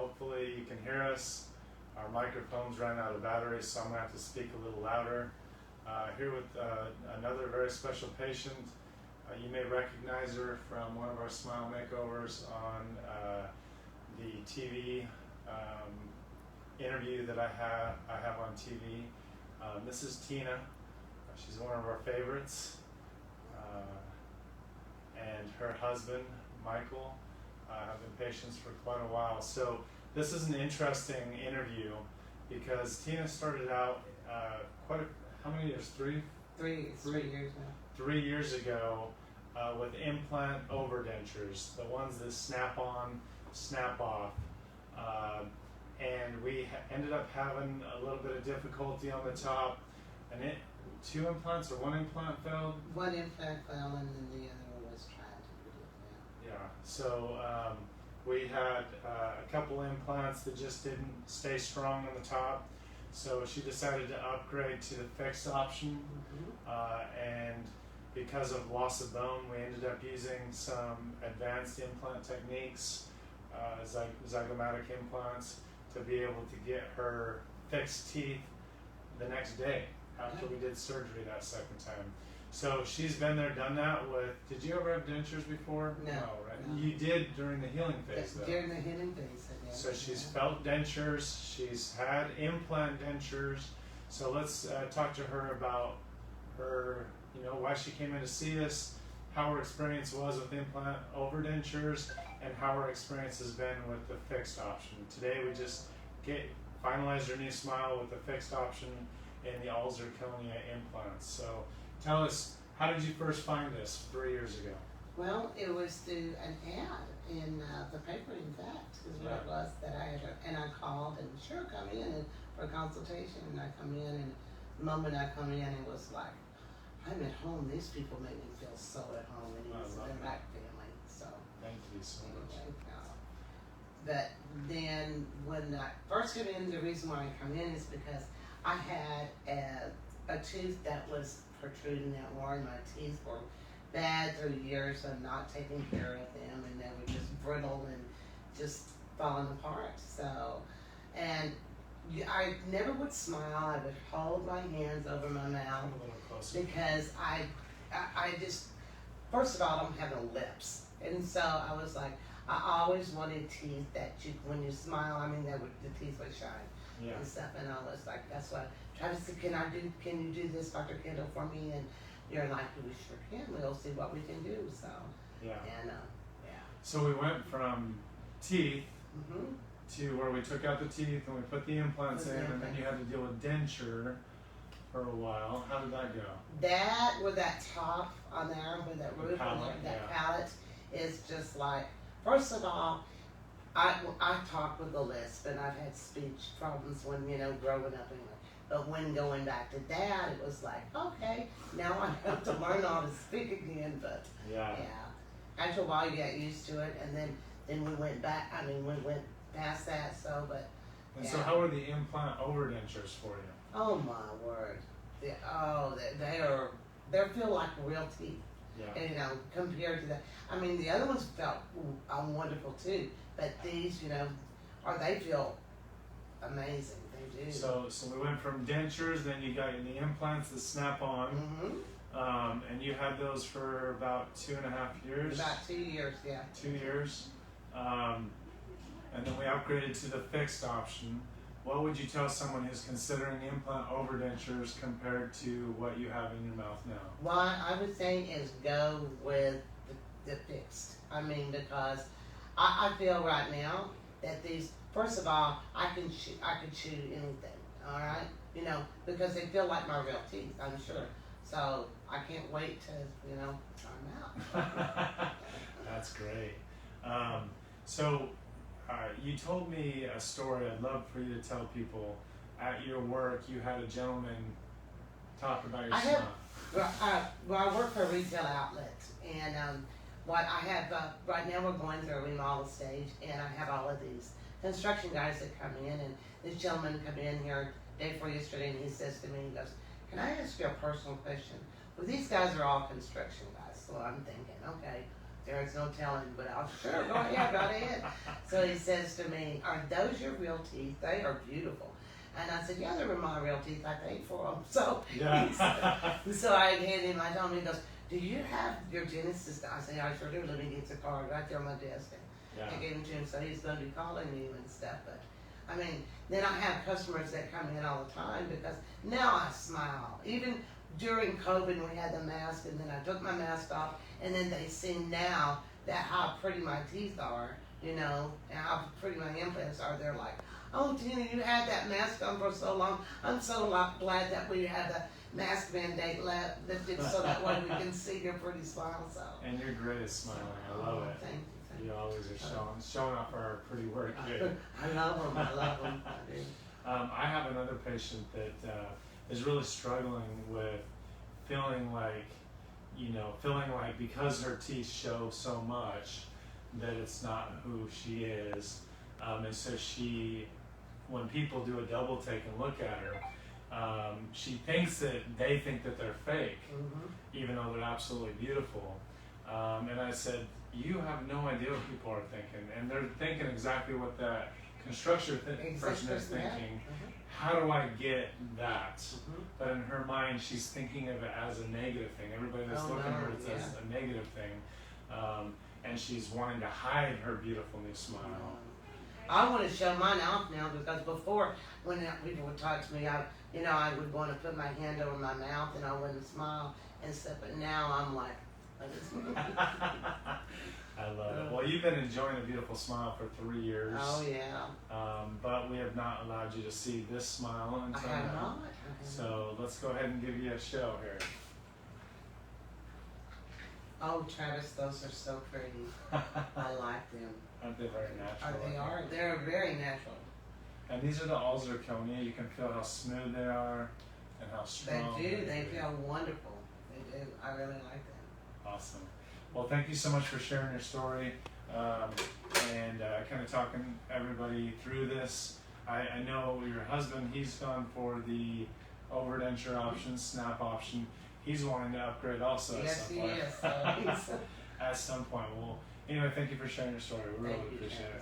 hopefully you can hear us. Our microphones ran out of batteries, so I'm going to have to speak a little louder. Here with another very special patient. You may recognize her from one of our smile makeovers on the TV interview that I have on TV. This is Tina. She's one of our favorites. And her husband, Michael, have been patients for quite a while. So this is an interesting interview because Tina started out how many years? Three years now. 3 years ago with implant overdentures, the ones that snap on, snap off. And we ended up having a little bit of difficulty on the top. And two implants or one implant failed? One implant failed and then the other one was trying to put it down. Yeah, so we had a couple implants that just didn't stay strong on the top. So she decided to upgrade to the fixed option. And because of loss of bone, we ended up using some advanced implant techniques, Zygomatic implants, to be able to get her fixed teeth the next day after we did surgery that second time. So she's been there, done that with, did you ever have dentures before? No, right? No. You did during the healing phase though. During the healing phase, I did. So she's felt dentures, she's had implant dentures. So let's talk to her about her, why she came in to see us, how her experience was with implant overdentures, and how her experience has been with the fixed option. Today we just finalized her new smile with the fixed option in the all Zirconia implants. So tell us, how did you first find this 3 years ago? Well, it was through an ad in the paper, in fact, is what it was that I had, and I called and sure, come in and for a consultation, and I come in, and the moment I come in, it was like, I'm at home. These people make me feel so at home, and they're my family. So thank you so much. But then when I first came in, the reason why I come in is because I had a tooth that was protruding that worn. My teeth were bad through years of not taking care of them, and they were just brittle and just falling apart. So, and I never would smile. I would hold my hands over my mouth because I just, first of all, I don't have no lips, and so I was like, I always wanted teeth that when you smile, the teeth would shine and stuff, and I was like, that's what Travis said, can you do this, Dr. Kendall, for me? And you're like, we sure can. We'll see what we can do. So So we went from teeth to where we took out the teeth and we put the implants in, and then you had to deal with denture for a while. How did that go? That with that top on there, with that roof on there, that palate is just like, first of all, I talk with a lisp, and I've had speech problems when, growing up anyway. But when going back to that, it was like, okay, now I have to learn how to speak again. But after a while, you get used to it, and then we went back. We went past that. So, but so how are the implant overdentures for you? Oh my word! They feel like real teeth. Yeah. And, compared to that, the other ones felt wonderful too. But these, they feel amazing. They do. So we went from dentures, then you got the implants that snap on, and you had those for about 2.5 years. About 2 years, yeah. 2 years, and then we upgraded to the fixed option. What would you tell someone who's considering implant overdentures compared to what you have in your mouth now? What I would say is go with the fixed. Because I feel right now that these, first of all, I can chew anything, all right? Because they feel like my real teeth, I'm sure. So I can't wait to, try them out. That's great. You told me a story I'd love for you to tell people. At your work, you had a gentleman talk about your smile. I work for a retail outlet, and what I have, right now we're going through a remodel stage, and I have all of these construction guys that come in, and this gentleman come in here day before yesterday, and he says to me, he goes, can I ask you a personal question? Well, these guys are all construction guys, so I'm thinking, okay, there is no telling, but I'll sure go ahead, right ahead. So he says to me, "Are those your real teeth? They are beautiful." And I said, "Yeah, they were my real teeth. I paid for them." So, so I hand him. I told him, he goes, "Do you have your dentist?" I said, "I sure do. Let me get the card right there on my desk." And I gave him to him, so he's going to be calling you and stuff. But I mean, then I have customers that come in all the time because now I smile. Even during COVID, we had the mask, and then I took my mask off, and then they see now that how pretty my teeth are, you know, and how pretty my implants are. They're like, "Oh, Tina, you had that mask on for so long. I'm so glad that we have the mask mandate lifted so that way we can see your pretty smile." So. And you're great at smiling. I love it. Thank you. You always are showing off our pretty work here. I love them. I love them. I do. I have another patient that is really struggling with feeling like because her teeth show so much that it's not who she is, and so when people do a double take and look at her, she thinks that they think that they're fake, even though they're absolutely beautiful. And I said, "You have no idea what people are thinking, and they're thinking exactly what that construction person is thinking. How do I get that?" But in her mind, she's thinking of it as a negative thing. Everybody that's looking at her, it's as a negative thing, and she's wanting to hide her beautiful new smile. I want to show mine off now because before, when people would talk to me, I would want to put my hand over my mouth and I wouldn't smile and stuff. But now I'm like. I love it. Well, you've been enjoying a beautiful smile for 3 years. Oh yeah. But we have not allowed you to see this smile until I have now. not. So let's go ahead and give you a show here. Oh, Travis, those are so pretty. I like them. Aren't they very natural? They are. They're very natural. And these are the all zirconia. You can feel how smooth they are and how strong. They do. They feel wonderful. They do. I really like them. Awesome. Well, thank you so much for sharing your story and kind of talking everybody through this. I know your husband, he's gone for the overdenture option, snap option. He's wanting to upgrade also at some point. Yes, he is. At some point. Well, anyway, thank you for sharing your story. We really appreciate it.